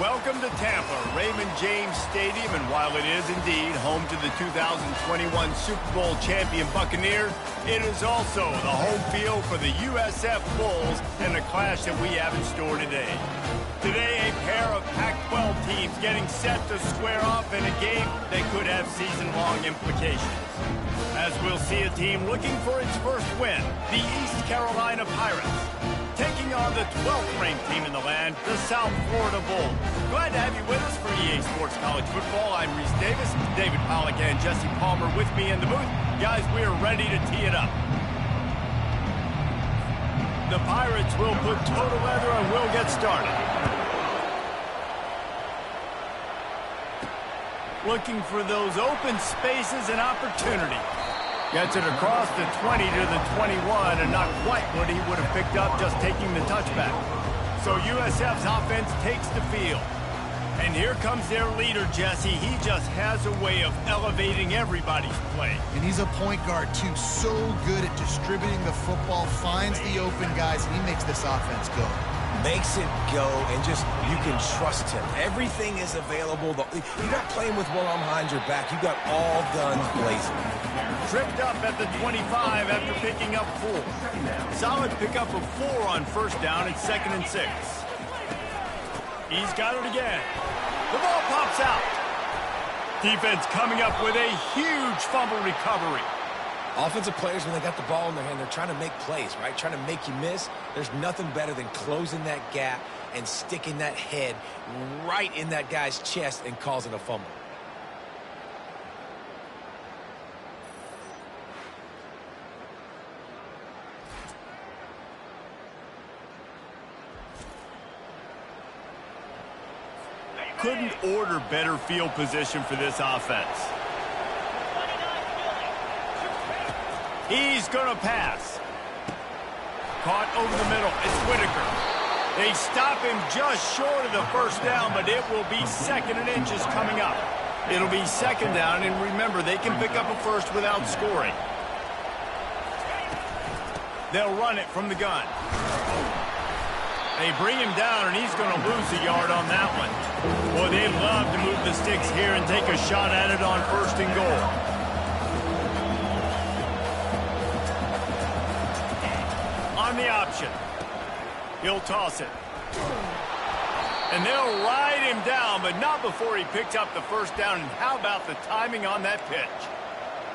welcome to Tampa, Raymond James Stadium, and while it is indeed home to the 2021 Super Bowl champion Buccaneers, it is also the home field for the USF Bulls and the clash that we have in store today. Today, a pair of Pac-12 teams getting set to square off in a game that could have season-long implications. As we'll see a team looking for its first win, the East Carolina Pirates, taking on the 12th-ranked team in the land, the South Florida Bulls. Glad to have you with us for EA Sports College Football. I'm Reese Davis, David Pollack and Jesse Palmer with me in the booth. Guys, we are ready to tee it up. The Pirates will put total leather and we'll get started. Looking for those open spaces and opportunity. Gets it across the 20 to the 21, and not quite what he would have picked up just taking the touchback. So USF's offense takes the field. And here comes their leader, Jesse. He just has a way of elevating everybody's play. And he's a point guard, too. So good at distributing the football, finds the open guys, and he makes this offense go. Makes it go, and just, you can trust him. Everything is available. You're not playing with one arm behind your back. You got all guns blazing. Tripped up at the 25 after picking up 4. Solid pickup of 4 on first down at 2nd and 6. He's got it again. The ball pops out. Defense coming up with a huge fumble recovery. Offensive players, when they got the ball in their hand, they're trying to make plays, right? Trying to make you miss. There's nothing better than closing that gap and sticking that head right in that guy's chest and causing a fumble. Couldn't order better field position for this offense. He's going to pass. Caught over the middle. It's Whitaker. They stop him just short of the first down, but it will be 2nd and inches coming up. It'll be 2nd down, and remember, they can pick up a first without scoring. They'll run it from the gun. They bring him down, and he's going to lose a yard on that one. Boy, they'd love to move the sticks here and take a shot at it on 1st and goal. On the option. He'll toss it. And they'll ride him down, but not before he picked up the first down. And how about the timing on that pitch?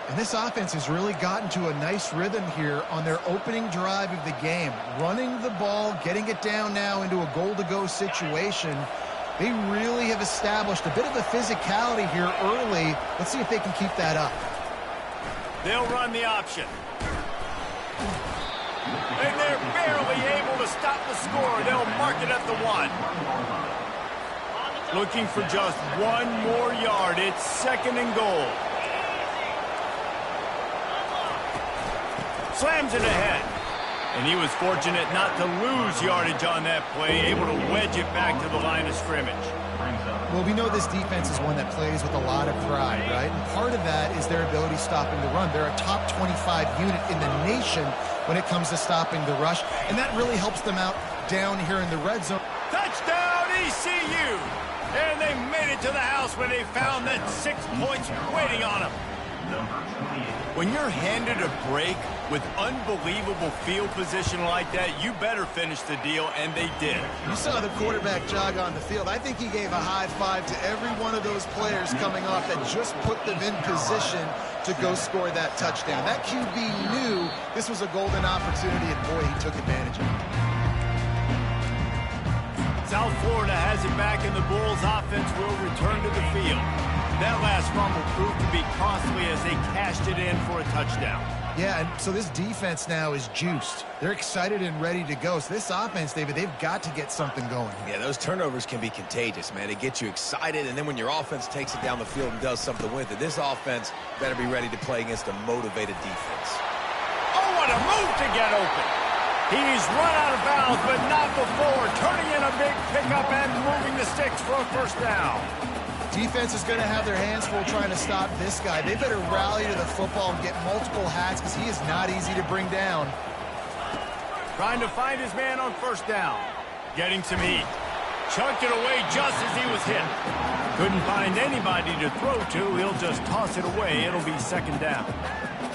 And this offense has really gotten to a nice rhythm here on their opening drive of the game. Running the ball, getting it down now into a goal-to-go situation. They really have established a bit of a physicality here early. Let's see if they can keep that up. They'll run the option. And they're barely able to stop the score. They'll mark it at the 1. Looking for just 1 more yard. It's 2nd and goal. Slams it ahead. And he was fortunate not to lose yardage on that play, able to wedge it back to the line of scrimmage. Well, we know this defense is one that plays with a lot of pride, right? And part of that is their ability stopping the run. They're a top 25 unit in the nation when it comes to stopping the rush, and that really helps them out down here in the red zone. Touchdown, ECU! And they made it to the house when they found that 6 points waiting on them. When you're handed a break with unbelievable field position like that, you better finish the deal, and they did. You saw the quarterback jog on the field. I think he gave a high five to every one of those players coming off that just put them in position to go score that touchdown. That QB knew this was a golden opportunity, and boy, he took advantage of it. South Florida has it back, and the Bulls offense will return to the field. That last fumble proved to be costly as they cashed it in for a touchdown. Yeah, and so this defense now is juiced. They're excited and ready to go. So this offense, David, they've got to get something going. Yeah, those turnovers can be contagious, man. They get you excited, and then when your offense takes it down the field and does something with it, this offense better be ready to play against a motivated defense. Oh, what a move to get open. He's run out of bounds, but not before. Turning in a big pickup and moving the sticks for a first down. Defense is going to have their hands full trying to stop this guy. They better rally to the football and get multiple hats because he is not easy to bring down. Trying to find his man on first down. Getting some heat. Chucked it away just as he was hit. Couldn't find anybody to throw to. He'll just toss it away. It'll be second down.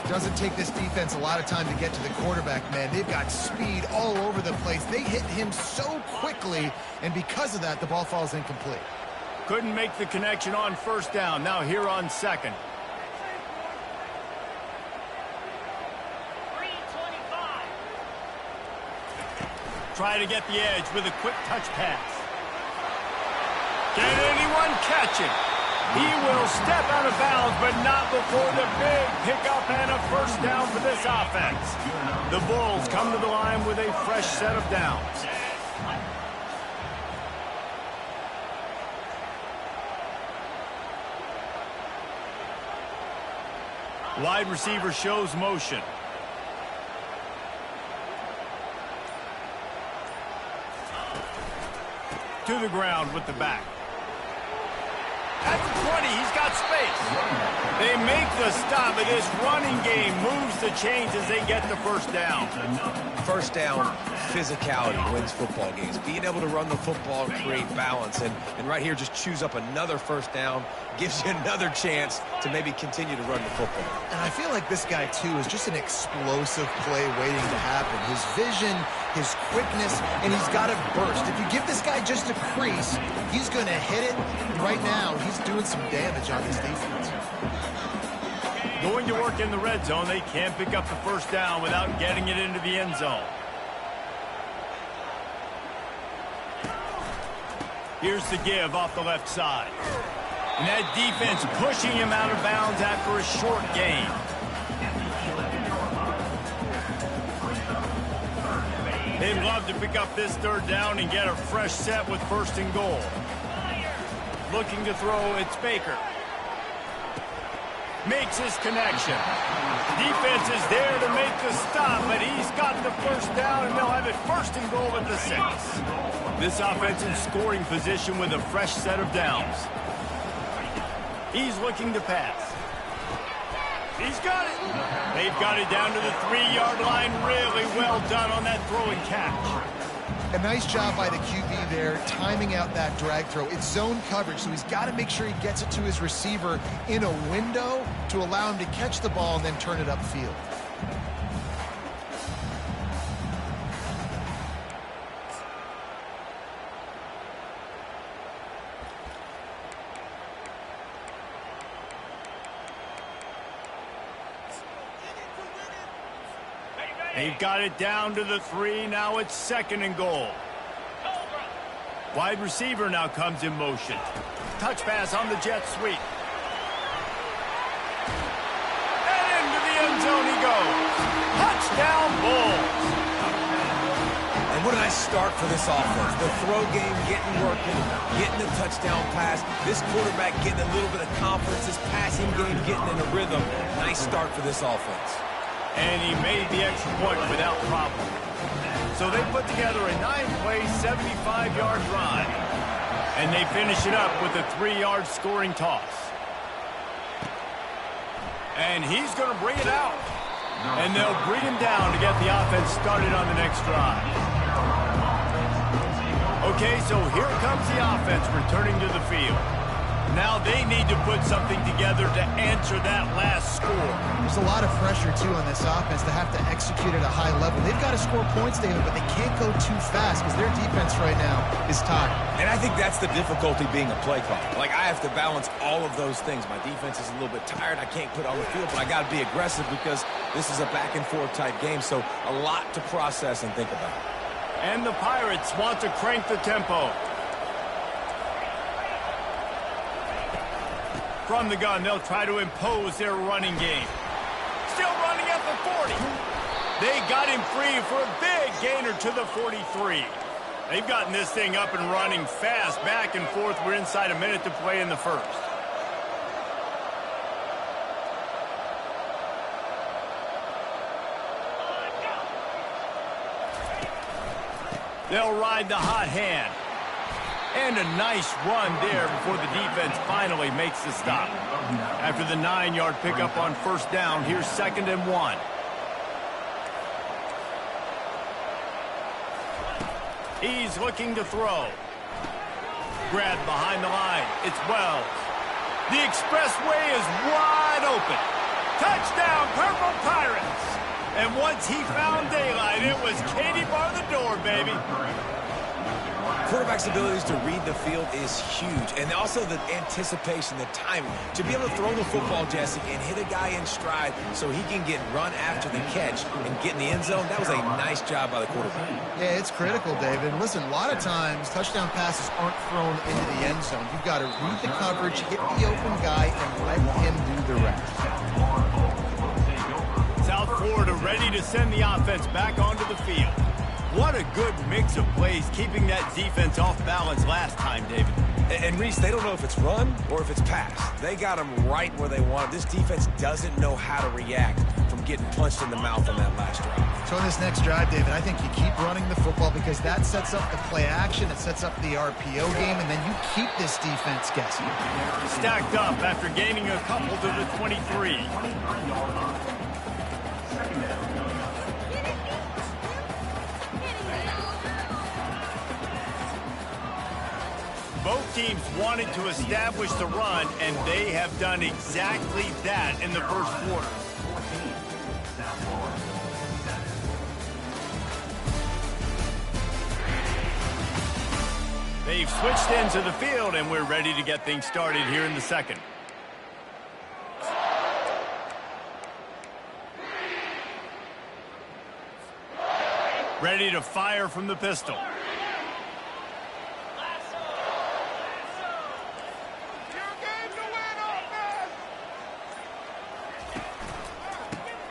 Doesn't take this defense a lot of time to get to the quarterback, man. They've got speed all over the place. They hit him so quickly, and because of that, the ball falls incomplete. Couldn't make the connection on first down. Now here on second. Try to get the edge with a quick touch pass. Can anyone catch it? He will step out of bounds, but not before the big pickup and a first down for this offense. The Bulls come to the line with a fresh set of downs. Wide receiver shows motion. To the ground with the back. At the 20, he's got space. They make the stop, but this running game moves the chains as they get the first down. First down, physicality wins football games. Being able to run the football and create balance. And right here, just choose up another first down. Gives you another chance to maybe continue to run the football. And I feel like this guy, too, is just an explosive play waiting to happen. His vision, his quickness, and he's got a burst. If you give this guy just a crease, he's going to hit it. Right now, he's doing some damage on this defense. Going to work in the red zone. They can't pick up the first down without getting it into the end zone. Here's the give off the left side. And that defense pushing him out of bounds after a short gain. They'd love to pick up this third down and get a fresh set with first and goal. Looking to throw, it's Baker. Makes his connection. Defense is there to make the stop, but he's got the first down, and they'll have it first and goal at the 6. This offense in scoring position with a fresh set of downs. He's looking to pass. He's got it. They've got it down to the 3-yard line. Really well done on that throw and catch. A nice job by the QB there, timing out that drag throw. It's zone coverage, so he's got to make sure he gets it to his receiver in a window to allow him to catch the ball and then turn it upfield. They've got it down to the 3. Now it's second and goal. Wide receiver now comes in motion. Touch pass on the jet sweep. And into the end zone he goes. Touchdown, Bulls. And what a nice start for this offense. The throw game getting working, getting the touchdown pass. This quarterback getting a little bit of confidence. This passing game getting in a rhythm. Nice start for this offense. And he made the extra point without problem. So they put together a 9-play, 75-yard drive. And they finish it up with a 3-yard scoring toss. And he's going to bring it out. And they'll bring him down to get the offense started on the next drive. Okay, so here comes the offense returning to the field. Now they need to put something together to answer that last score. There's a lot of pressure, too, on this offense to have to execute at a high level. They've got to score points, David, but they can't go too fast because their defense right now is tired. And I think that's the difficulty being a play caller. Like, I have to balance all of those things. My defense is a little bit tired. I can't put on the field, but I got to be aggressive because this is a back-and-forth type game, so a lot to process and think about. And the Pirates want to crank the tempo. From the gun, they'll try to impose their running game. Still running at the 40. They got him free for a big gainer to the 43. They've gotten this thing up and running fast, back and forth. We're inside a minute to play in the first. They'll ride the hot hand. And a nice run there before the defense finally makes the stop. After the 9-yard pickup on first down, here's second and 1. He's looking to throw. grab behind the line. It's Wells. The expressway is wide open. Touchdown, Purple Pirates. And once he found daylight, it was Katie bar the door, baby. Quarterback's abilities to read the field is huge, and also the anticipation, the timing. To be able to throw the football, Jesse, and hit a guy in stride so he can get run after the catch and get in the end zone, that was a nice job by the quarterback. Yeah, it's critical, David. And listen, a lot of times touchdown passes aren't thrown into the end zone. You've got to read the coverage, hit the open guy, and let him do the rest. South Florida ready to send the offense back onto the field. What a good mix of plays, keeping that defense off balance last time, David. And Reese, they don't know if it's run or if it's pass. They got them right where they want. This defense doesn't know how to react from getting punched in the mouth on that last drive. So in this next drive, David, I think you keep running the football because that sets up the play action, it sets up the RPO game, and then you keep this defense guessing. Stacked up after gaining a couple to the 23. Both teams wanted to establish the run, and they have done exactly that in the first quarter. They've switched into the field, and we're ready to get things started here in the second. Ready to fire from the pistol.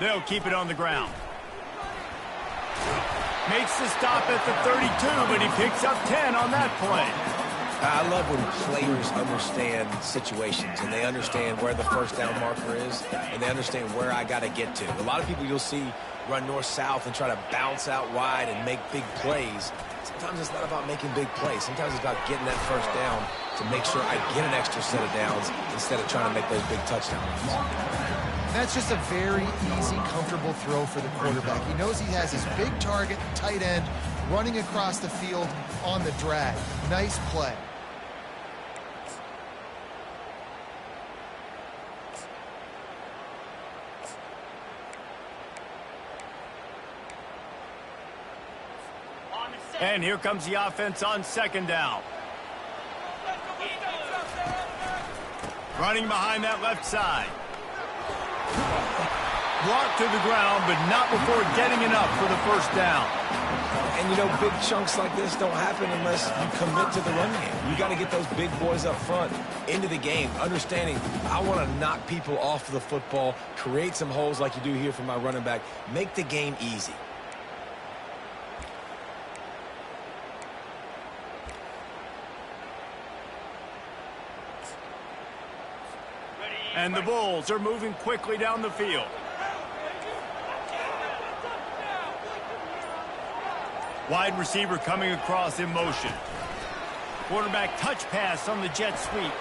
They'll keep it on the ground. Makes the stop at the 32, but he picks up 10 on that play. I love when players understand situations and they understand where the first down marker is and they understand where I got to get to. A lot of people you'll see run north-south and try to bounce out wide and make big plays. Sometimes it's not about making big plays. Sometimes it's about getting that first down to make sure I get an extra set of downs instead of trying to make those big touchdown runs. That's just a very easy, comfortable throw for the quarterback. He knows he has his big target, tight end, running across the field on the drag. Nice play. And here comes the offense on second down. Running behind that left side. Brought to the ground, but not before getting enough for the first down. And, you know, big chunks like this don't happen unless you commit to the run game. You got to get those big boys up front into the game, understanding I want to knock people off the football, create some holes like you do here for my running back, make the game easy. And the Bulls are moving quickly down the field. Wide receiver coming across in motion. Quarterback touch pass on the jet sweep.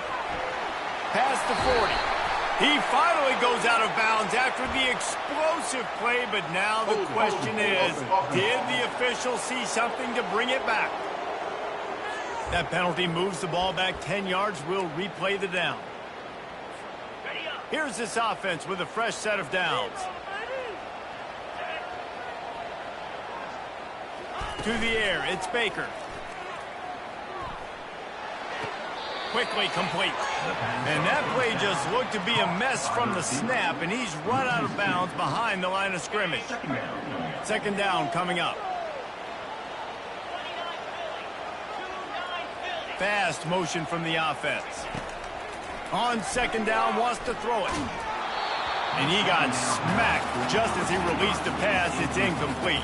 Past the 40. He finally goes out of bounds after the explosive play, but now the question is, did the official see something to bring it back? That penalty moves the ball back 10 yards. We'll replay the down. Here's this offense with a fresh set of downs. To the air, it's Baker. Quickly complete. And that play just looked to be a mess from the snap, and he's run out of bounds behind the line of scrimmage. Second down coming up. Fast motion from the offense. On second down, wants to throw it. And he got smacked just as he released the pass. It's incomplete.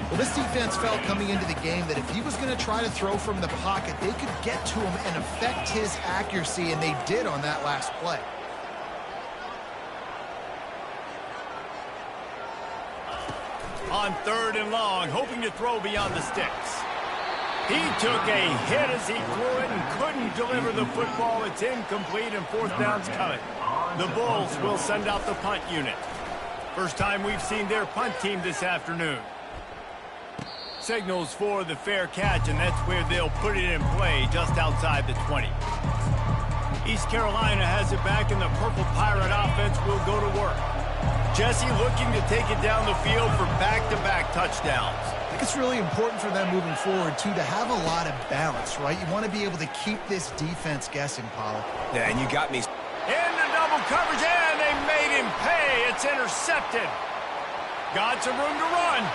Well, this defense felt coming into the game that if he was going to try to throw from the pocket, they could get to him and affect his accuracy, and they did on that last play. On third and long, hoping to throw beyond the sticks. He took a hit as he threw it and couldn't deliver the football. It's incomplete, and fourth down's coming. The Bulls will send out the punt unit. First time we've seen their punt team this afternoon. signals for the fair catch, and that's where they'll put it in play, just outside the 20. East Carolina has it back, and the Purple Pirate offense will go to work. Jesse looking to take it down the field for back-to-back touchdowns. I think it's really important for them moving forward, too, to have a lot of balance, right? You want to be able to keep this defense guessing, Pollard. Yeah, and you got me. Into double coverage, and they made him pay. It's intercepted. Got some room to run.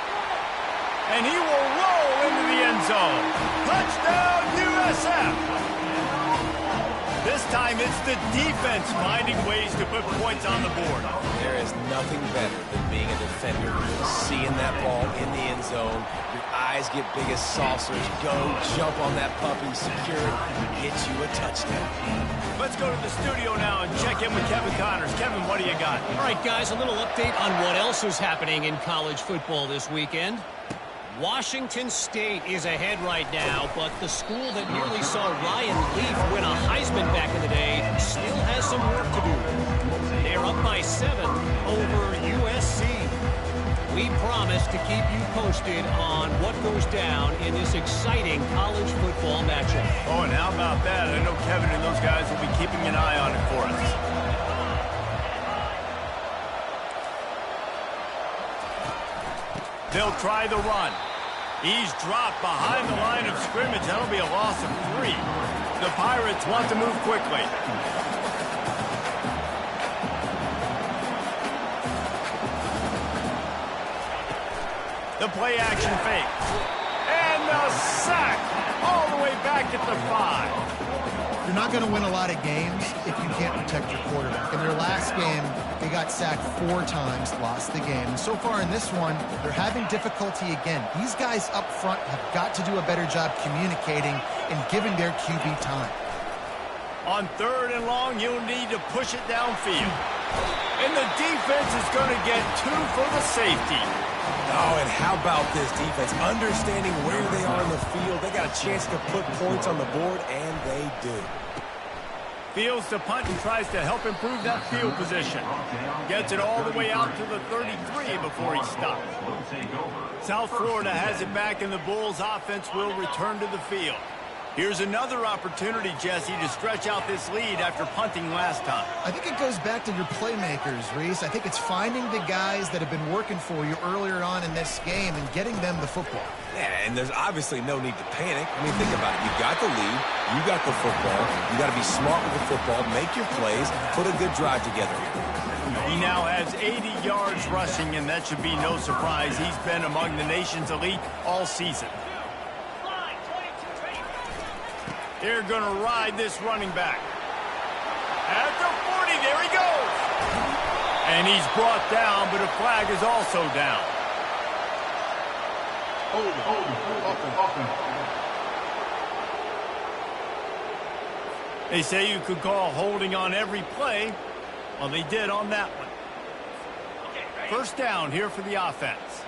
And he will roll into the end zone. Touchdown, USF. This time it's the defense finding ways to put points on the board. There is nothing better than being a defender. Seeing that ball in the end zone, your eyes get big as saucers. Go, jump on that puppy, secure it, get you a touchdown. Let's go to the studio now and check in with Kevin Connors. Kevin, what do you got? All right, guys, a little update on what else is happening in college football this weekend. Washington State is ahead right now, but the school that nearly saw Ryan Leaf win a Heisman back in the day still has some work to do. They're up by 7 over USC. We promise to keep you posted on what goes down in this exciting college football matchup. Oh, and how about that? I know Kevin and those guys will be keeping an eye on it for us. They'll try the run. He's dropped behind the line of scrimmage. That'll be a loss of 3. The Pirates want to move quickly. The play action fake. And the sack all the way back at the 5. You're not going to win a lot of games if you can't protect your quarterback. In their last game, they got sacked 4 times, lost the game. And so far in this one, they're having difficulty again. These guys up front have got to do a better job communicating and giving their QB time. On 3rd and long, you'll need to push it downfield. And the defense is going to get 2 for the safety. Oh, and how about this defense? Understanding where they are in the field. They got a chance to put points on the board, and they do. Fields to punt and tries to help improve that field position. Gets it all the way out to the 33 before he stopped. South Florida has it back, and the Bulls offense will return to the field. Here's another opportunity, Jesse, to stretch out this lead after punting last time. I think it goes back to your playmakers, Reese. I think it's finding the guys that have been working for you earlier on in this game and getting them the football. Yeah, and there's obviously no need to panic. I mean, think about it. You got the lead. You got the football. You got to be smart with the football, make your plays, put a good drive together here. He now has 80 yards rushing, and that should be no surprise. He's been among the nation's elite all season. They're going to ride this running back. At the 40, there he goes. And he's brought down, but a flag is also down. They say you could call holding on every play. Well, they did on that one. First down here for the offense.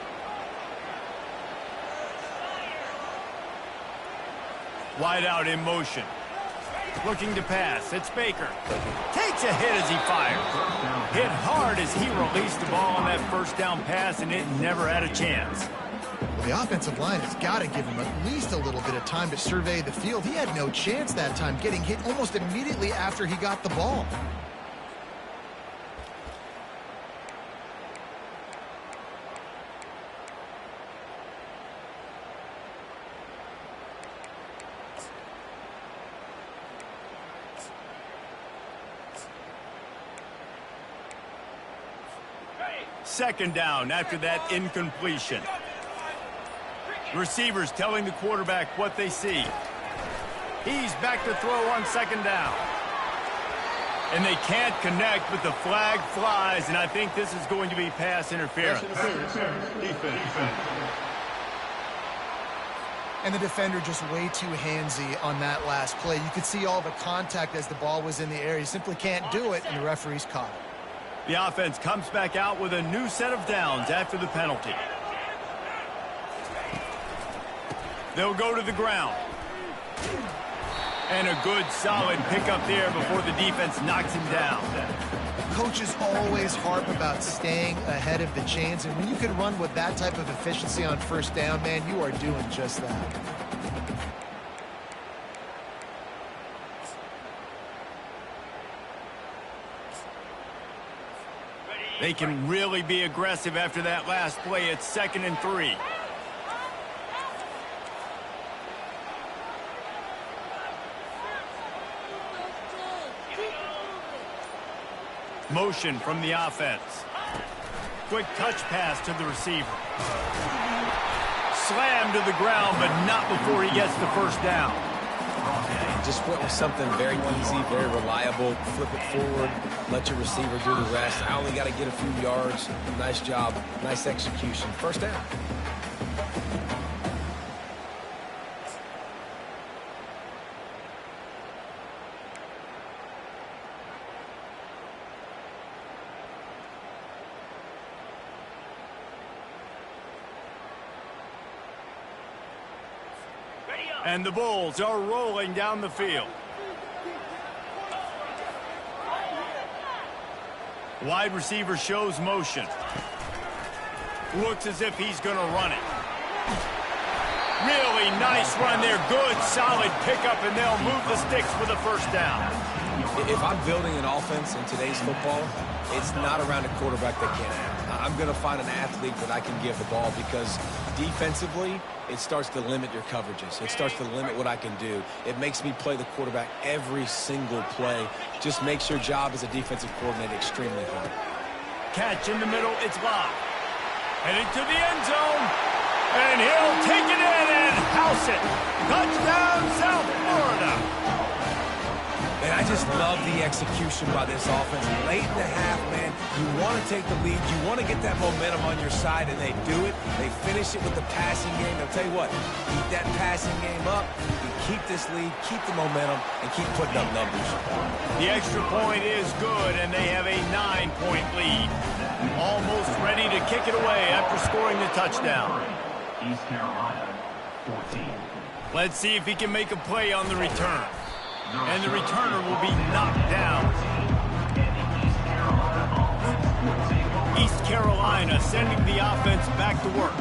Wide out in motion. Looking to pass. It's Baker. Takes a hit as he fires. Hit hard as he released the ball on that first down pass, and it never had a chance. Well, the offensive line has got to give him at least a little bit of time to survey the field. He had no chance that time, getting hit almost immediately after he got the ball. Second down after that incompletion. Receivers telling the quarterback what they see. He's back to throw on second down. And they can't connect, but the flag flies, and I think this is going to be pass interference. And the defender just way too handsy on that last play. You could see all the contact as the ball was in the air. He simply can't do it, and the referee's caught it. The offense comes back out with a new set of downs after the penalty. They'll go to the ground. And a good, solid pickup there before the defense knocks him down. coaches always harp about staying ahead of the chains, and when you can run with that type of efficiency on first down, man, you are doing just that. They can really be aggressive after that last play. It's 2nd and 3. Motion from the offense. Quick touch pass to the receiver. Slam to the ground, but not before he gets the first down. Just went with something very easy, very reliable. Flip it forward, let your receiver do the rest. I only got to get a few yards. Nice job, nice execution. First down. And the Bulls are rolling down the field. Wide receiver shows motion. Looks as if he's going to run it. Really nice run there. Good, solid pickup, and they'll move the sticks for the first down. If I'm building an offense in today's football, it's not around a quarterback that can't act. I'm going to find an athlete that I can give the ball because defensively, it starts to limit your coverages. It starts to limit what I can do. It makes me play the quarterback every single play. Just makes your job as a defensive coordinator extremely hard. Catch in the middle. It's locked. Heading to the end zone. And he'll take it in and house it. Touchdown, South Florida. And I just love the execution by this offense. Late in the half, man, you want to take the lead. You want to get that momentum on your side, and they do it. They finish it with the passing game. I'll tell you what, keep that passing game up. You keep this lead, keep the momentum, and keep putting up numbers. The extra point is good, and they have a 9-point lead. Almost ready to kick it away after scoring the touchdown. East Carolina, 14. Let's see if he can make a play on the return. And the returner will be knocked down. East Carolina sending the offense back to work.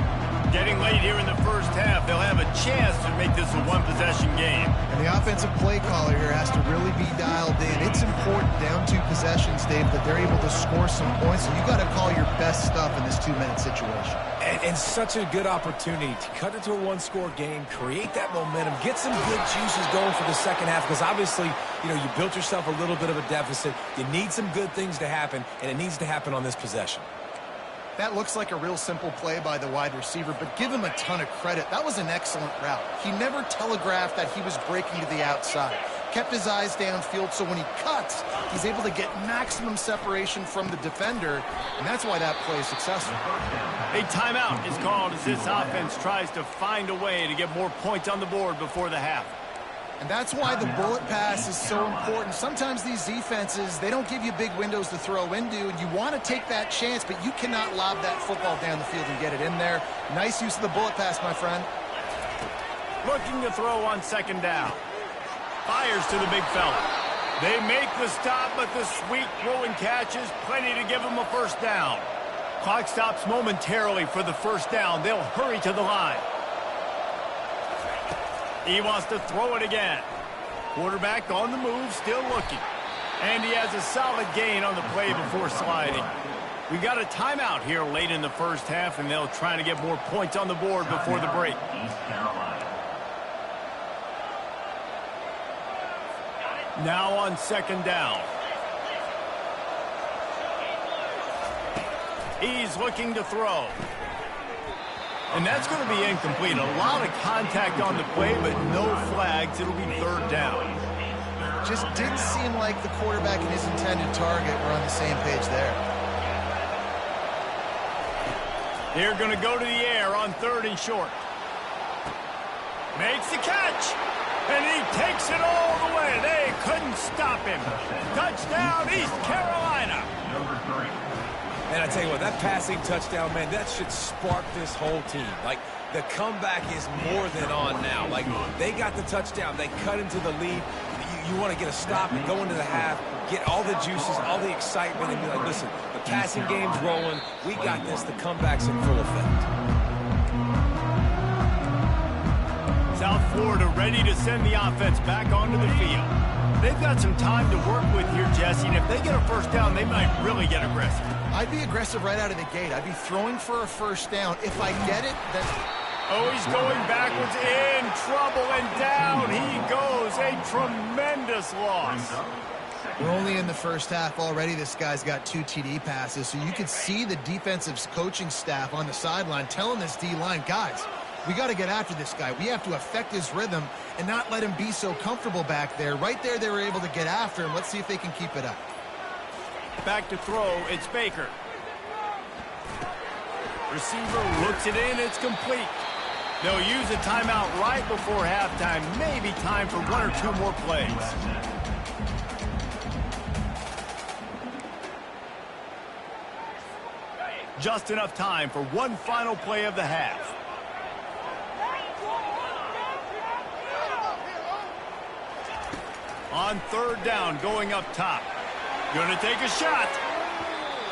Getting late here in the first half, they'll have a chance to make this a one-possession game. And the offensive play caller here has to really be dialed in. It's important down 2 possessions, Dave, that they're able to score some points. So you got to call your best stuff in this 2-minute situation. And such a good opportunity to cut it to a 1-score game, create that momentum, get some good juices going for the second half, because obviously, you know, you built yourself a little bit of a deficit. You need some good things to happen, and it needs to happen on this possession. That looks like a real simple play by the wide receiver, but give him a ton of credit. That was an excellent route. He never telegraphed that he was breaking to the outside. Kept his eyes downfield, so when he cuts, he's able to get maximum separation from the defender, and that's why that play is successful. A timeout is called as this offense tries to find a way to get more points on the board before the half. And that's why the bullet pass is so important. Sometimes these defenses, they don't give you big windows to throw into, and you want to take that chance, but you cannot lob that football down the field and get it in there. Nice use of the bullet pass, my friend. Looking to throw on second down. Fires to the big fella. They make the stop, but the sweet throwing catch is plenty to give them a first down. Clock stops momentarily for the first down. They'll hurry to the line. He wants to throw it again. Quarterback on the move, still looking. And he has a solid gain on the play before sliding. We got a timeout here late in the first half, and they'll try to get more points on the board before the break. East Carolina. Now on second down. He's looking to throw. And that's going to be incomplete. A lot of contact on the play, but no flags. It'll be third down. Just didn't seem like the quarterback and his intended target were on the same page there. They're going to go to the air on 3rd and short. Makes the catch. And he takes it all the way. They couldn't stop him. Touchdown, East Carolina. Number 3. And I tell you what, that passing touchdown, man, that should spark this whole team. Like, the comeback is more than on now. Like, they got the touchdown. They cut into the lead. You want to get a stop and go into the half, get all the juices, all the excitement, and be like, listen, the passing game's rolling. We got this. The comeback's in full effect. South Florida ready to send the offense back onto the field. They've got some time to work with here, Jesse, and if they get a first down, they might really get aggressive. I'd be aggressive right out of the gate. I'd be throwing for a first down. If I get it, then... Oh, he's going backwards, in trouble, and down he goes. A tremendous loss. We're only in the first half already. This guy's got 2 TD passes, so you could see the defensive coaching staff on the sideline telling this D-line, guys, we got to get after this guy. We have to affect his rhythm and not let him be so comfortable back there. Right there, they were able to get after him. Let's see if they can keep it up. Back to throw, it's Baker. Receiver looks it in, it's complete. They'll use a timeout right before halftime. Maybe time for 1 or 2 more plays. Just enough time for one final play of the half. On 3rd down, going up top. Gonna take a shot.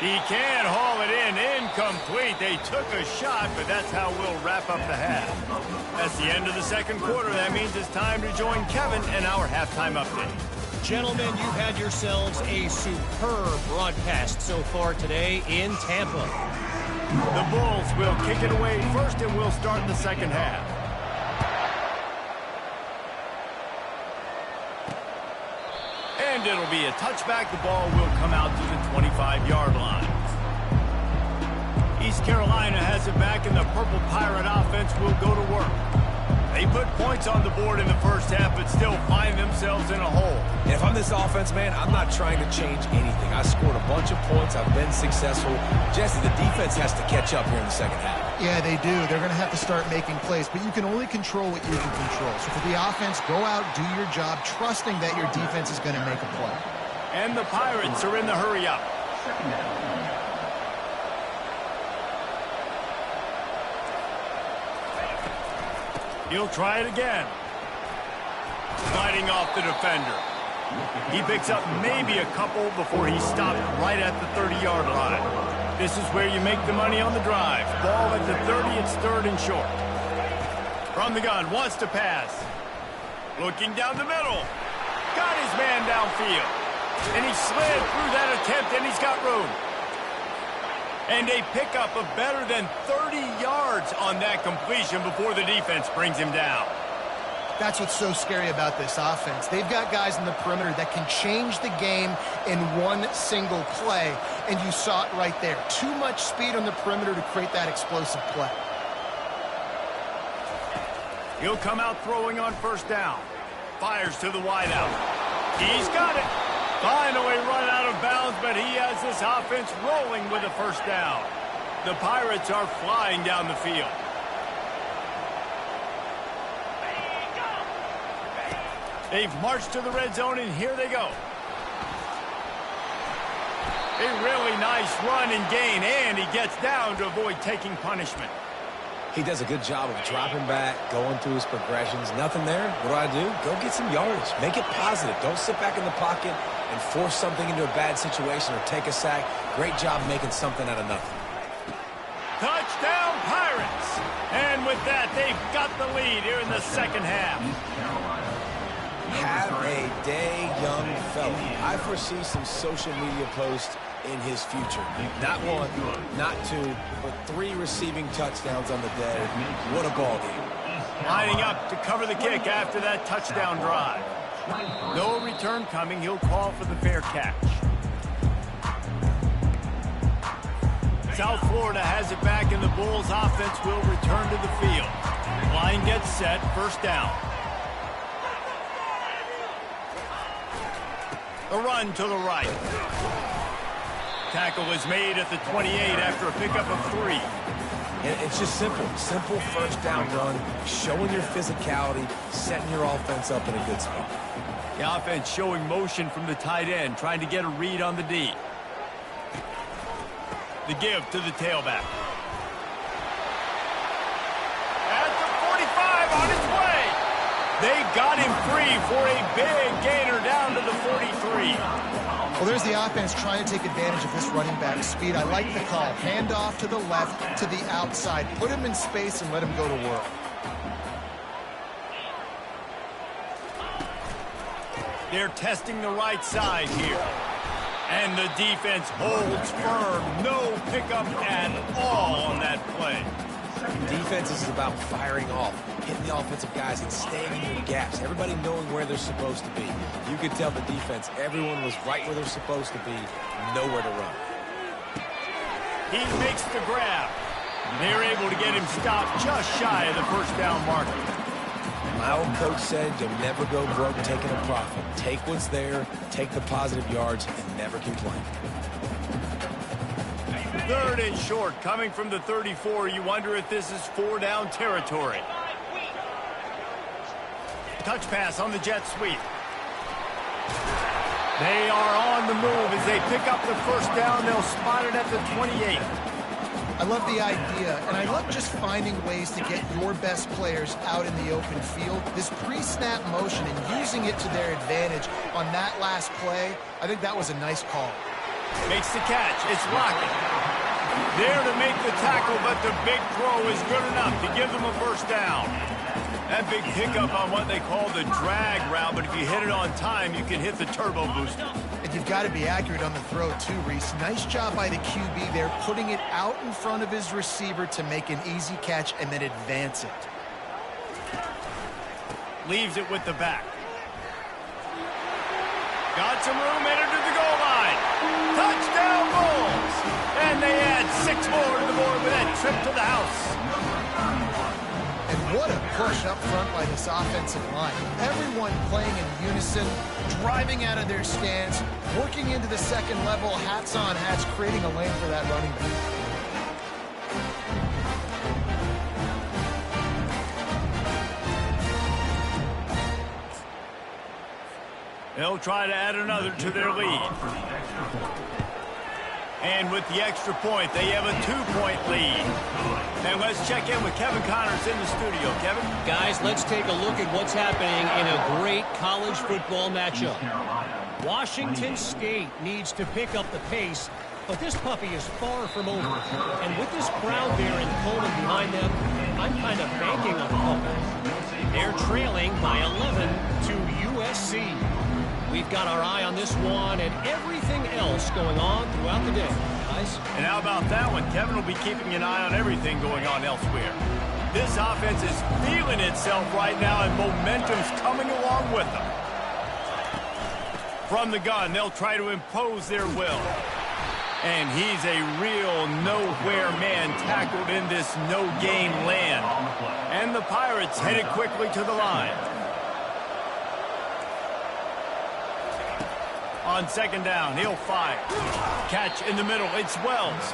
He can haul it in. Incomplete. They took a shot, but that's how we'll wrap up the half. That's the end of the second quarter. That means it's time to join Kevin in our halftime update. Gentlemen, you've had yourselves a superb broadcast so far today in Tampa. The Bulls will kick it away first, and we'll start the second half. And it'll be a touchback. The ball will come out to the 25-yard line. East Carolina has it back, and the Purple Pirate offense will go to work. They put points on the board in the first half, but still find themselves in a hole. And if I'm this offense, man, I'm not trying to change anything. I scored a bunch of points. I've been successful. Jesse, the defense has to catch up here in the second half. Yeah, they do. They're going to have to start making plays, but you can only control what you can control. So for the offense, go out, do your job, trusting that your defense is going to make a play. And the Pirates are in the hurry up. He'll try it again. Sliding off the defender. He picks up maybe a couple before he stopped right at the 30-yard line. This is where you make the money on the drive. Ball at the 30, it's 3rd and short. From the gun, wants to pass. Looking down the middle. Got his man downfield. And he slid through that attempt, and he's got room. And a pickup of better than 30 yards on that completion before the defense brings him down. That's what's so scary about this offense. They've got guys in the perimeter that can change the game in one single play, and you saw it right there. Too much speed on the perimeter to create that explosive play. He'll come out throwing on 1st down. Fires to the wideout. He's got it. Finally run out of bounds, but he has this offense rolling with a 1st down. The Pirates are flying down the field. They've marched to the red zone, and here they go. A really nice run and gain, and he gets down to avoid taking punishment. He does a good job of dropping back, going through his progressions. Nothing there. What do? Go get some yardage. Make it positive. Don't sit back in the pocket and force something into a bad situation or take a sack. Great job making something out of nothing. Touchdown, Pirates! And with that, they've got the lead here in the second half. Have a day, young fella. I foresee some social media posts in his future. Not 1, not 2, but 3 receiving touchdowns on the day. What a ball game. Lining up to cover the kick after that touchdown drive. No return coming. He'll call for the fair catch. South Florida has it back, and the Bulls offense will return to the field. Line gets set, 1st down. A run to the right. Tackle is made at the 28 after a pickup of 3. And it's just simple. Simple 1st down run, showing your physicality, setting your offense up in a good spot. The offense showing motion from the tight end, trying to get a read on the D. The give to the tailback. At the 45, on his way. They got him free for a big gainer down to the 43. Well, there's the offense trying to take advantage of this running back's speed. I like the call. Hand off to the left, to the outside. Put him in space and let him go to work. They're testing the right side here. And the defense holds firm. No pickup at all on that play. Defense is about firing off, hitting the offensive guys and staying in your gaps. Everybody knowing where they're supposed to be. You could tell the defense, everyone was right where they're supposed to be, nowhere to run. He makes the grab. They're able to get him stopped just shy of the first down marker. My old coach said you'll never go broke taking a profit. Take what's there, take the positive yards, and never complain. 3rd and short, coming from the 34. You wonder if this is 4-down territory. Touch pass on the jet sweep. They are on the move as they pick up the first down. They'll spot it at the 28. I love the idea, and I love just finding ways to get your best players out in the open field. This pre-snap motion and using it to their advantage on that last play, I think that was a nice call. Makes the catch. It's Lockett. There to make the tackle, but the big throw is good enough to give them a first down. That big pickup on what they call the drag route, but if you hit it on time, you can hit the turbo booster. And you've got to be accurate on the throw too, Reese. Nice job by the QB there, putting it out in front of his receiver to make an easy catch and then advance it. Leaves it with the back. Got some room, entered to the goal line. Touchdown Bulls! And they add 6 more to the board with that trip to the house. And what a push up front by this offensive line. Everyone playing in unison, driving out of their stance, working into the second level, hats on hats, creating a lane for that running back. They'll try to add another to their lead. And with the extra point, they have a 2-point lead. And let's check in with Kevin Connors in the studio. Kevin? Guys, let's take a look at what's happening in a great college football matchup. Washington State needs to pick up the pace, but this puppy is far from over. And with this crowd there in Coleman behind them, I'm kind of banking on a puppy. They're trailing by 11 to USC. We've got our eye on this one and everything else going on throughout the day, guys. And how about that one? Kevin will be keeping an eye on everything going on elsewhere. This offense is feeling itself right now, and momentum's coming along with them. From the gun, they'll try to impose their will. And he's a real nowhere man tackled in this no-gain land. And the Pirates headed quickly to the line. On second down, he'll fire. Catch in the middle, it's Wells.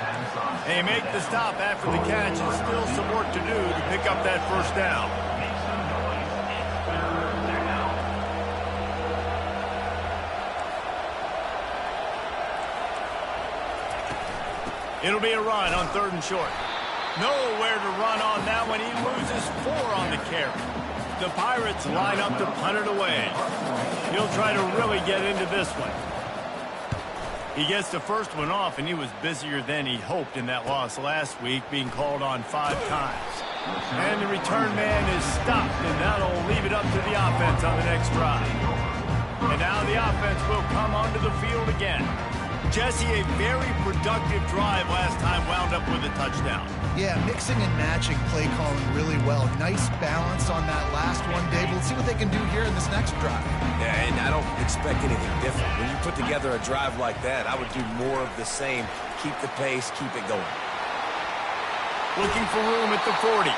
They make the stop after the catch, and still some work to do to pick up that first down. It'll be a run on 3rd and short. Nowhere to run on that one. He loses 4 on the carry. The Pirates line up to punt it away. He'll try to really get into this one. He gets the first one off, and he was busier than he hoped in that loss last week, being called on 5 times. And the return man is stopped, and that'll leave it up to the offense on the next drive. And now the offense will come onto the field again. Jesse, a very productive drive last time, wound up with a touchdown. Yeah, mixing and matching play calling really well. Nice balance on that last one, Dave. Let's see what they can do here in this next drive. Yeah, and I don't expect anything different. When you put together a drive like that, I would do more of the same. Keep the pace, keep it going. Looking for room at the 40.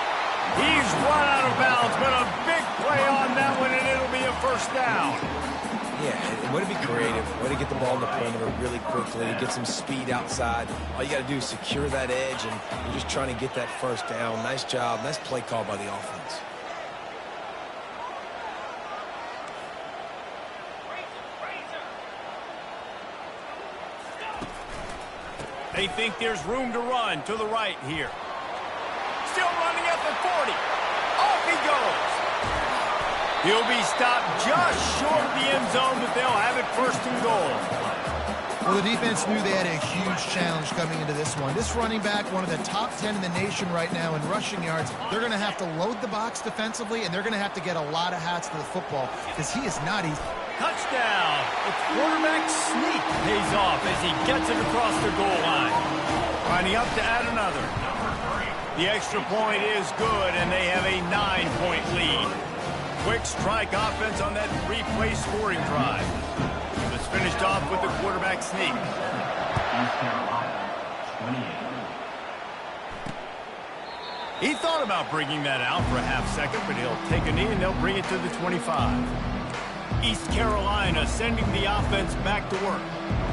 He's run out of bounds, but a big play on that one, and it'll be a first down. Yeah, way to be creative, way to get the ball in the perimeter really quickly, get some speed outside. All you got to do is secure that edge, and you're just trying to get that first down. Nice job, nice play call by the offense. They think there's room to run to the right here. Still running at the 40. Off he goes. He'll be stopped just short of the end zone, but they'll have it first and goal. Well, the defense knew they had a huge challenge coming into this one. This running back, one of the top 10 in the nation right now in rushing yards, they're going to have to load the box defensively, and they're going to have to get a lot of hats to the football because he is not easy. Touchdown! The quarterback sneak pays off as he gets it across the goal line. Lining up to add another. The extra point is good, and they have a 9-point lead. Quick strike offense on that 3-play scoring drive. It was finished off with the quarterback sneak. East Carolina, 28. He thought about bringing that out for a half second, but he'll take a knee and they'll bring it to the 25. East Carolina sending the offense back to work.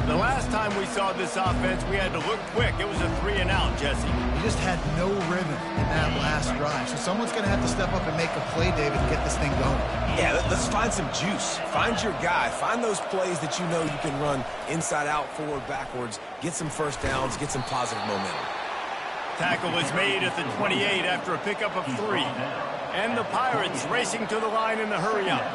The last time we saw this offense, we had to look quick. It was a 3-and-out, Jesse. He just had no rhythm in that last drive. So someone's going to have to step up and make a play, David, and get this thing going. Yeah, let's find some juice. Find your guy. Find those plays that you know you can run inside out, forward, backwards. Get some first downs. Get some positive momentum. Tackle is made at the 28 after a pickup of 3. And the Pirates racing to the line in the hurry-up.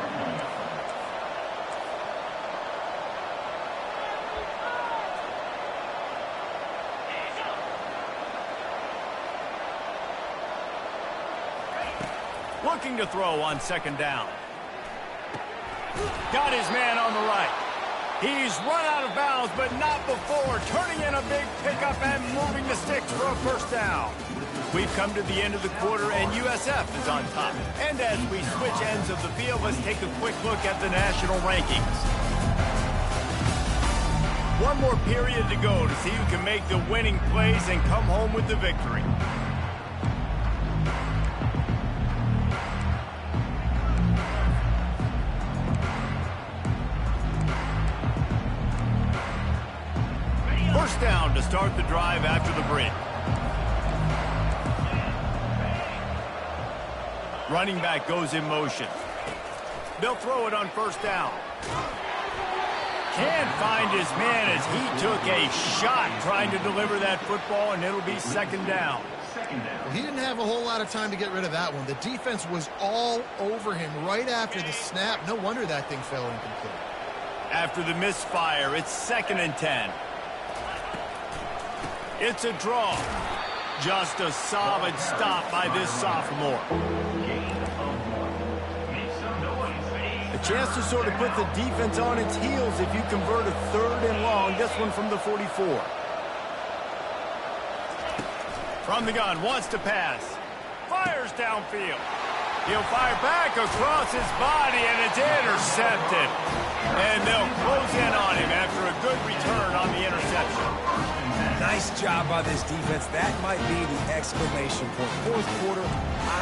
Looking to throw on second down. Got his man on the right. He's run out of bounds, but not before turning in a big pickup and moving the sticks for a first down. We've come to the end of the quarter, and USF is on top. And as we switch ends of the field, let's take a quick look at the national rankings. One more period to go to see who can make the winning plays and come home with the victory. First down to start the drive after the break. Running back goes in motion. They'll throw it on first down. Can't find his man as he took a shot trying to deliver that football, and it'll be second down. Well, he didn't have a whole lot of time to get rid of that one. The defense was all over him right after the snap. No wonder that thing fell incomplete. After the misfire, it's 2nd and 10. It's a draw. Just a solid stop by this sophomore. A chance to sort of put the defense on its heels if you convert a 3rd and long. This one from the 44. From the gun, wants to pass. Fires downfield. He'll fire back across his body, and it's intercepted. And they'll close in on him after a good return on the interception. Nice job by this defense. That might be the exclamation point. 4th quarter,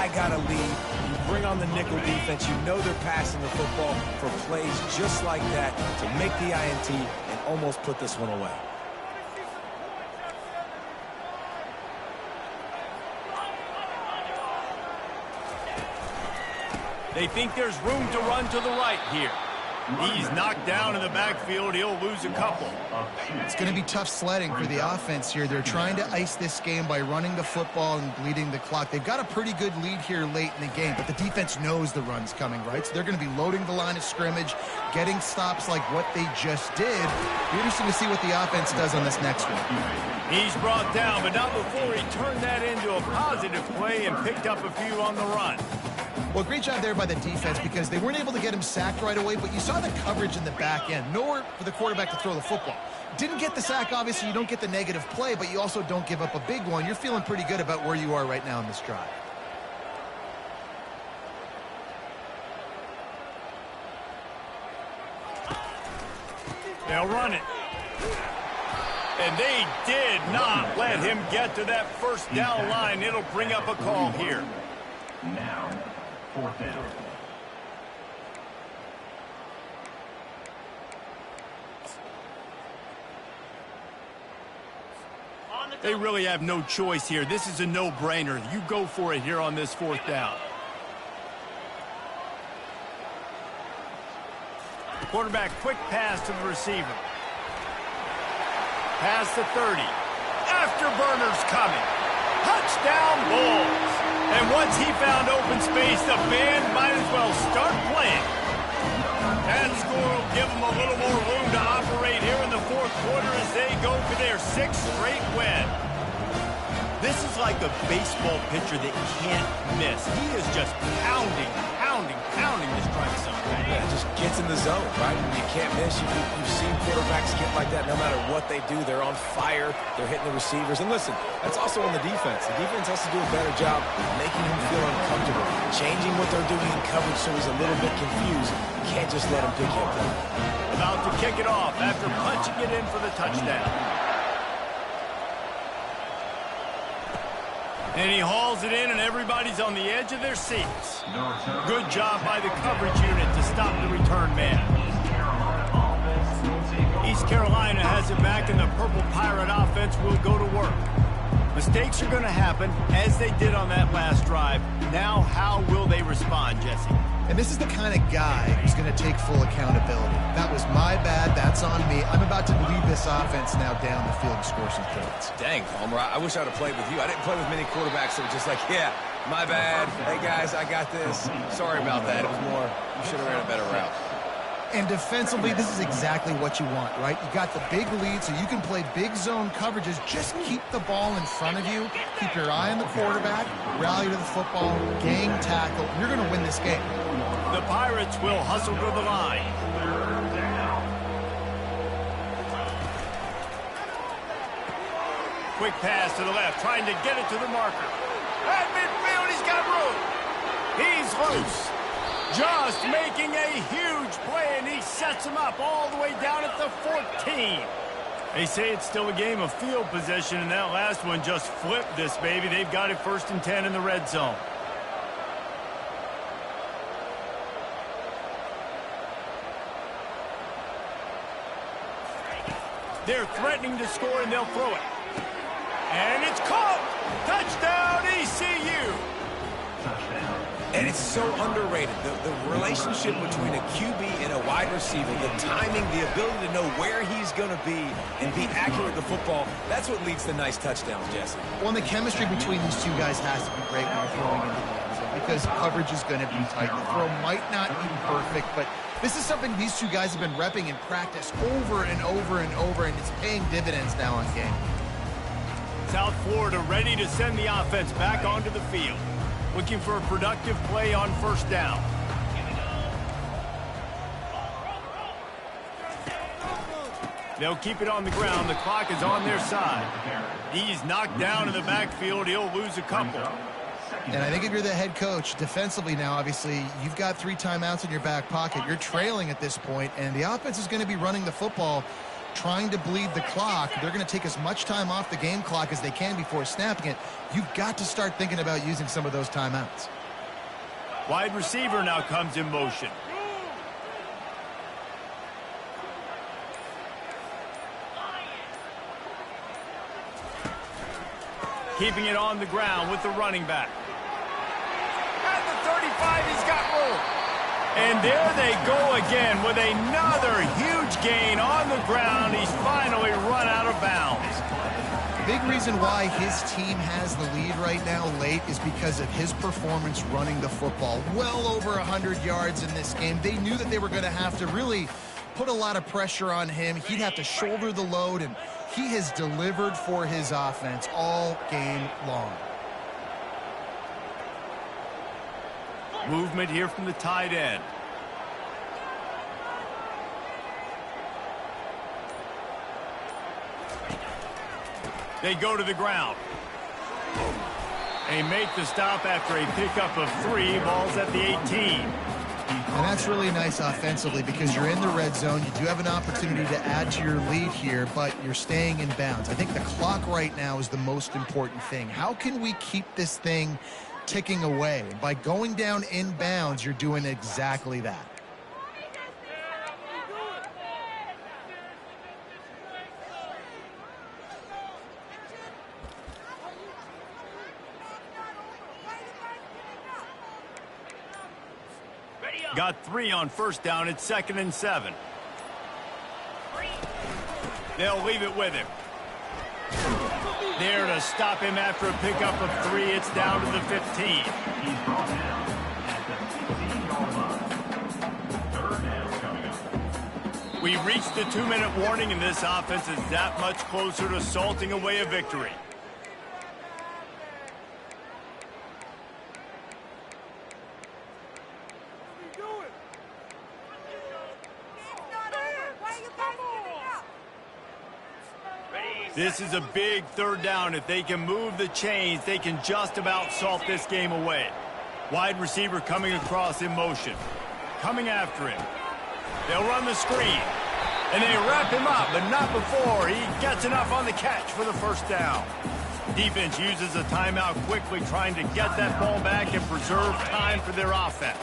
I got a lead. You bring on the nickel defense. You know they're passing the football for plays just like that to make the INT and almost put this one away. They think there's room to run to the right here. He's knocked down in the backfield. He'll lose a couple. It's going to be tough sledding for the offense here. They're trying to ice this game by running the football and bleeding the clock. They've got a pretty good lead here late in the game, but the defense knows the run's coming, right? So they're going to be loading the line of scrimmage, getting stops like what they just did. It'll be interesting to see what the offense does on this next one. He's brought down, but not before he turned that into a positive play and picked up a few on the run. Well, great job there by the defense because they weren't able to get him sacked right away, but you saw the coverage in the back end. Nowhere for the quarterback to throw the football. Didn't get the sack, obviously. You don't get the negative play, but you also don't give up a big one. You're feeling pretty good about where you are right now in this drive. They'll run it. And they did not let him get to that first down line. It'll bring up a call here. Now, 4th down. They really have no choice here. This is a no-brainer. You go for it here on this 4th down. Quarterback, quick pass to the receiver. Pass to 30. Afterburners coming. Touchdown Bulls. And once he found open space, the band might as well start playing. give them a little more room to operate here in the fourth quarter as they go for their 6th straight win. This is like a baseball pitcher that can't miss. He is just pounding the strike zone. Yeah, just gets in the zone, right? When you can't miss. You've seen quarterbacks get like that no matter what they do. They're on fire. They're hitting the receivers. And listen, that's also on the defense. The defense has to do a better job making him feel uncomfortable, changing what they're doing in coverage so he's a little bit confused. You can't just let him pick you up. About to kick it off after punching it in for the touchdown. And he hauls it in, and everybody's on the edge of their seats. Good job by the coverage unit to stop the return man. East Carolina has it back, and the Purple Pirate offense will go to work. Mistakes are going to happen, as they did on that last drive. Now, how will they respond, Jesse? And this is the kind of guy who's going to take full accountability. That was my bad. That's on me. I'm about to lead this offense now down the field and score some points. Dang, Palmer, I wish I would have played with you. I didn't play with many quarterbacks that were just like, yeah, my bad. Hey, guys, I got this. Sorry about that. It was more, you should have ran a better route. And defensively, this is exactly what you want, right? You got the big lead, so you can play big zone coverages. Just keep the ball in front of you. Keep your eye on the quarterback. Rally to the football. Gang tackle. You're going to win this game. The Pirates will hustle to the line. Quick pass to the left, trying to get it to the marker. At midfield, he's got room. He's loose. Just making a huge play, and he sets him up all the way down at the 14. They say it's still a game of field position, and that last one just flipped this baby. They've got it 1st and 10 in the red zone. They're threatening to score, and they'll throw it. And it's caught! Touchdown, ECU! And it's so underrated. The relationship between a QB and a wide receiver, the timing, the ability to know where he's going to be and be accurate with the football, that's what leads to nice touchdowns, Jesse. Well, and the chemistry between these two guys has to be great when you're throwing into the end zone because coverage is going to be tight. The throw might not be perfect, but this is something these two guys have been repping in practice over and over and over, and it's paying dividends now on game. South Florida ready to send the offense back onto the field. Looking for a productive play on 1st down. They'll keep it on the ground. The clock is on their side. He's knocked down in the backfield. He'll lose a couple. And I think if you're the head coach, defensively now, obviously, you've got 3 timeouts in your back pocket. You're trailing at this point, and the offense is going to be running the football, trying to bleed the clock. They're going to take as much time off the game clock as they can before snapping it. You've got to start thinking about using some of those timeouts. Wide receiver now comes in motion. Keeping it on the ground with the running back. At the 35, he's got room. And there they go again with another huge gain on the ground. He's finally run out of bounds. Big reason why his team has the lead right now late is because of his performance running the football. Well over 100 yards in this game. They knew that they were going to have to really put a lot of pressure on him. He'd have to shoulder the load, and he has delivered for his offense all game long. Movement here from the tight end. They go to the ground. They make the stop after a pickup of 3. Ball's at the 18. And that's really nice offensively because you're in the red zone. You do have an opportunity to add to your lead here, but you're staying in bounds. I think the clock right now is the most important thing. How can we keep this thing ticking away? By going down in bounds, you're doing exactly that. Got 3 on 1st down. It's 2nd and 7. They'll leave it with him. There to stop him after a pickup of 3. It's down to the 15. He's brought down at the 15-yard line. 3rd down coming up. We reached the 2-minute warning, and this offense is that much closer to salting away a victory. This is a big third down. If they can move the chains, they can just about salt this game away. Wide receiver coming across in motion. Coming after him. They'll run the screen. And they wrap him up, but not before he gets enough on the catch for the first down. Defense uses a timeout quickly, trying to get that ball back and preserve time for their offense.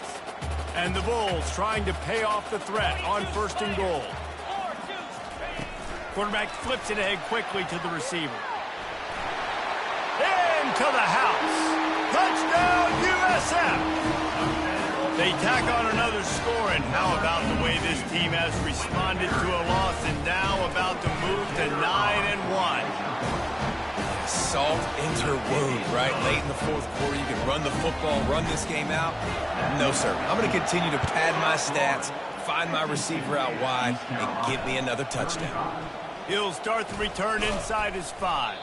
And the Bulls trying to pay off the threat on 1st and goal. Quarterback flips it ahead quickly to the receiver. Into the house. Touchdown, USF. They tack on another score, and how about the way this team has responded to a loss and now about to move to 9-1. Salt into her wound, right? Late in the 4th quarter, you can run the football, run this game out. No, sir. I'm going to continue to pad my stats, find my receiver out wide, and give me another touchdown. He'll start the return inside his 5.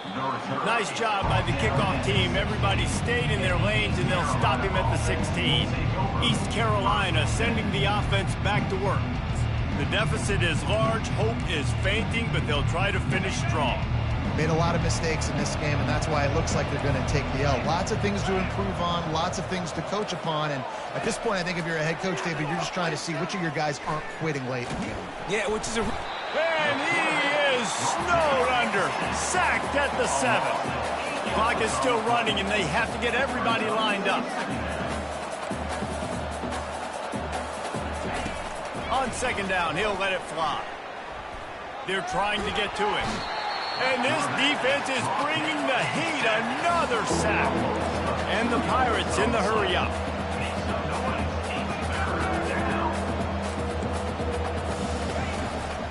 Nice job by the kickoff team. Everybody stayed in their lanes, and they'll stop him at the 16. East Carolina sending the offense back to work. The deficit is large. Hope is fainting, but they'll try to finish strong. Made a lot of mistakes in this game, and that's why it looks like they're going to take the L. Lots of things to improve on, lots of things to coach upon, and at this point, I think if you're a head coach, David, you're just trying to see which of your guys aren't quitting late in the game. Yeah, which is a... And he is snowed under, sacked at the 7. Clock is still running, and they have to get everybody lined up. On 2nd down, he'll let it fly. They're trying to get to it. And this defense is bringing the heat. Another sack. And the Pirates in the hurry-up.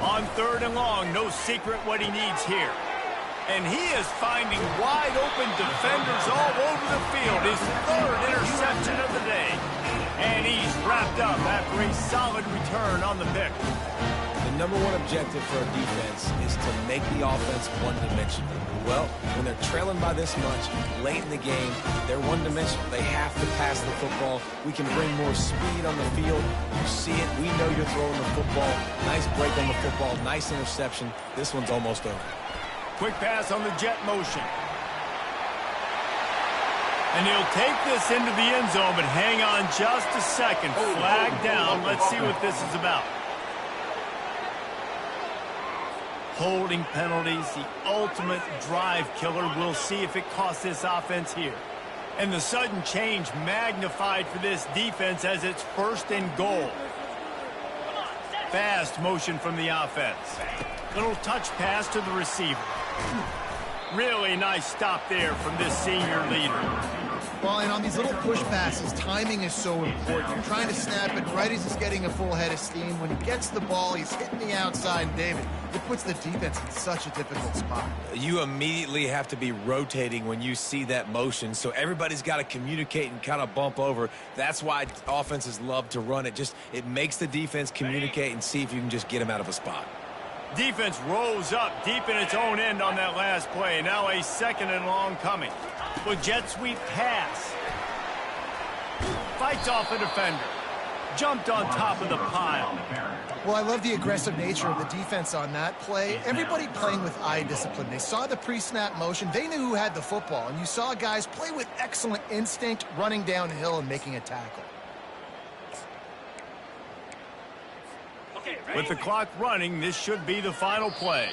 On 3rd and long, no secret what he needs here. And he is finding wide-open defenders all over the field. His 3rd interception of the day. And he's wrapped up after a solid return on the pick. The number one objective for a defense is to make the offense one-dimensional. Well, when they're trailing by this much, late in the game, they're one-dimensional. They have to pass the football. We can bring more speed on the field. You see it. We know you're throwing the football. Nice break on the football. Nice interception. This one's almost over. Quick pass on the jet motion. And he'll take this into the end zone, but hang on just a second. Flag down. Let's see what this is about. Holding penalties, the ultimate drive killer. We'll see if it costs this offense here. And the sudden change magnified for this defense as it's 1st and goal. Fast motion from the offense. Little touch pass to the receiver. Really nice stop there from this senior leader. Well, and on these little push passes, timing is so important. You're trying to snap it right as he's getting a full head of steam. When he gets the ball, he's hitting the outside. David, it puts the defense in such a difficult spot. You immediately have to be rotating when you see that motion, so everybody's got to communicate and kind of bump over. That's why offenses love to run it. It makes the defense communicate and see if you can just get them out of a spot. Defense rose up deep in its own end on that last play. Now a 2nd and long coming. With jet sweep pass. Fights off a defender. Jumped on top of the pile. Well, I love the aggressive nature of the defense on that play. Everybody playing with eye discipline. They saw the pre-snap motion. They knew who had the football. And you saw guys play with excellent instinct, running downhill and making a tackle. With the clock running, this should be the final play.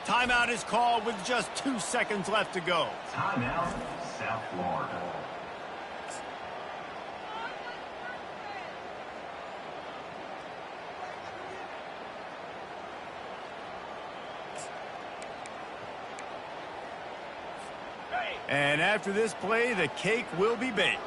Timeout is called with just 2 seconds left to go. Timeout, South Florida. And after this play, the cake will be baked.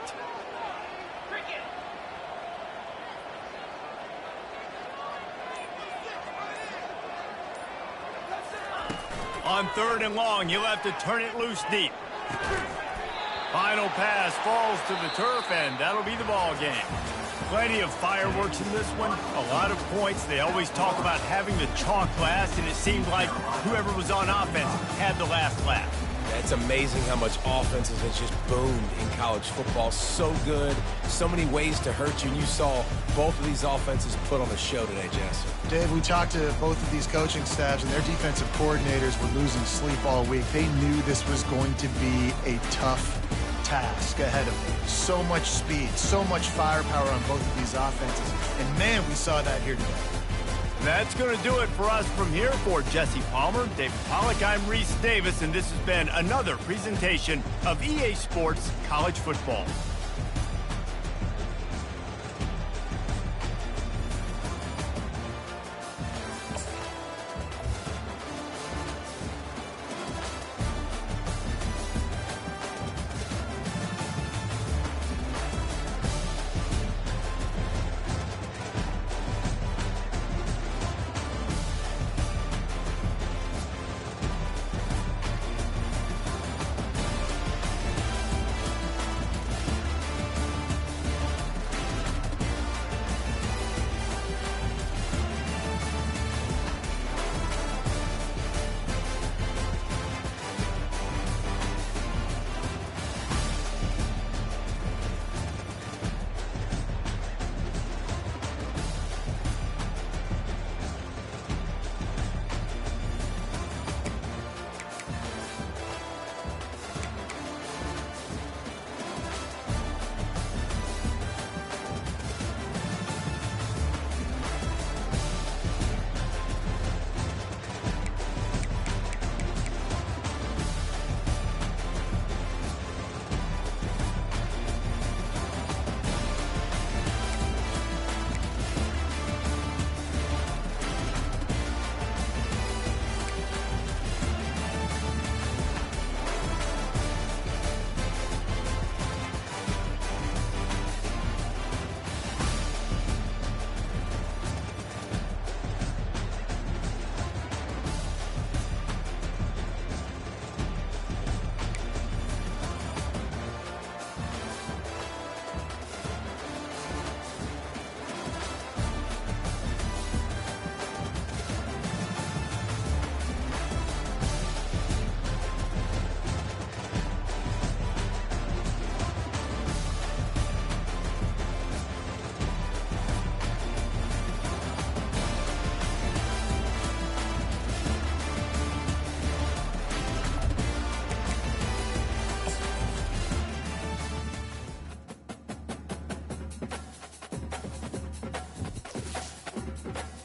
On 3rd and long, he'll have to turn it loose deep. Final pass falls to the turf, and that'll be the ball game. Plenty of fireworks in this one, a lot of points. They always talk about having the chalk last, and it seemed like whoever was on offense had the last laugh. Yeah, it's amazing how much offenses has just boomed in college football. So good, so many ways to hurt you. And you saw both of these offenses put on a show today, Jess. Dave, we talked to both of these coaching staffs, and their defensive coordinators were losing sleep all week. They knew this was going to be a tough task ahead of them. So much speed, so much firepower on both of these offenses. And, man, we saw that here today. That's going to do it for us from here. For Jesse Palmer, David Pollack, I'm Reese Davis, and this has been another presentation of EA Sports College Football.